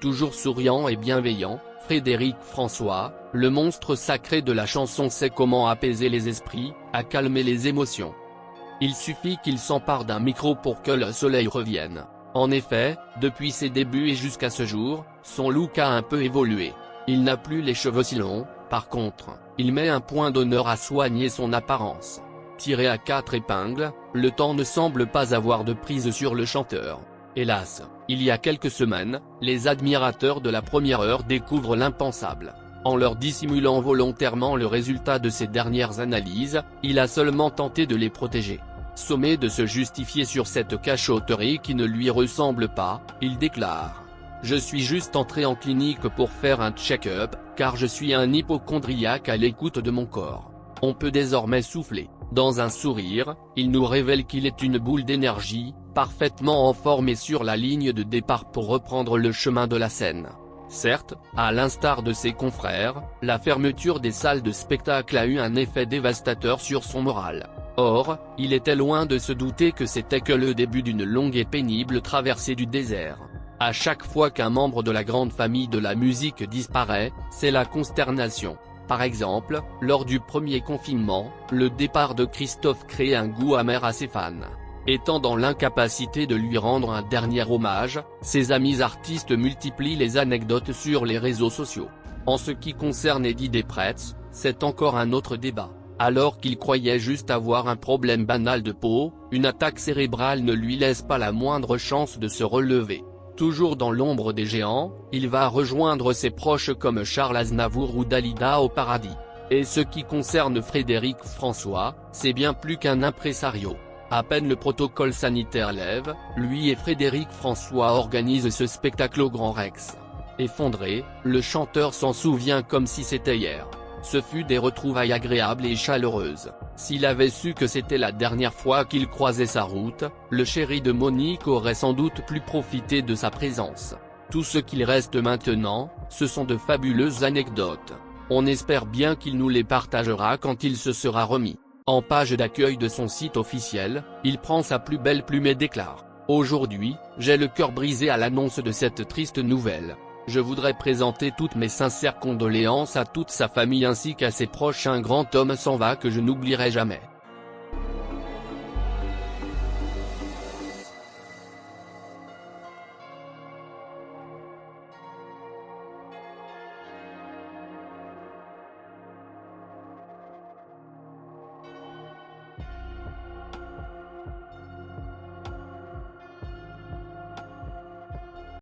toujours souriant et bienveillant, Frédéric François, le monstre sacré de la chanson, sait comment apaiser les esprits, à calmer les émotions. Il suffit qu'il s'empare d'un micro pour que le soleil revienne. En effet, depuis ses débuts et jusqu'à ce jour, son look a un peu évolué. Il n'a plus les cheveux si longs, par contre, il met un point d'honneur à soigner son apparence. Tiré à 4 épingles, le temps ne semble pas avoir de prise sur le chanteur. Hélas, il y a quelques semaines, les admirateurs de la première heure découvrent l'impensable. En leur dissimulant volontairement le résultat de ses dernières analyses, il a seulement tenté de les protéger. Sommé de se justifier sur cette cachotterie qui ne lui ressemble pas, il déclare : « Je suis juste entré en clinique pour faire un check-up, car je suis un hypocondriaque à l'écoute de mon corps. On peut désormais souffler. » Dans un sourire, il nous révèle qu'il est une boule d'énergie, parfaitement en forme et sur la ligne de départ pour reprendre le chemin de la scène. Certes, à l'instar de ses confrères, la fermeture des salles de spectacle a eu un effet dévastateur sur son moral. Or, il était loin de se douter que c'était que le début d'une longue et pénible traversée du désert. À chaque fois qu'un membre de la grande famille de la musique disparaît, c'est la consternation. Par exemple, lors du premier confinement, le départ de Christophe crée un goût amer à ses fans. Étant dans l'incapacité de lui rendre un dernier hommage, ses amis artistes multiplient les anecdotes sur les réseaux sociaux. En ce qui concerne Eddie Despretz, c'est encore un autre débat. Alors qu'il croyait juste avoir un problème banal de peau, une attaque cérébrale ne lui laisse pas la moindre chance de se relever. Toujours dans l'ombre des géants, il va rejoindre ses proches comme Charles Aznavour ou Dalida au paradis. Et ce qui concerne Frédéric François, c'est bien plus qu'un impresario. À peine le protocole sanitaire lève, lui et Frédéric François organisent ce spectacle au Grand Rex. Effondré, le chanteur s'en souvient comme si c'était hier. Ce fut des retrouvailles agréables et chaleureuses. S'il avait su que c'était la dernière fois qu'il croisait sa route, le chéri de Monique aurait sans doute plus profité de sa présence. Tout ce qu'il reste maintenant, ce sont de fabuleuses anecdotes. On espère bien qu'il nous les partagera quand il se sera remis. En page d'accueil de son site officiel, il prend sa plus belle plume et déclare : « Aujourd'hui, j'ai le cœur brisé à l'annonce de cette triste nouvelle. Je voudrais présenter toutes mes sincères condoléances à toute sa famille ainsi qu'à ses proches. Un grand homme s'en va que je n'oublierai jamais.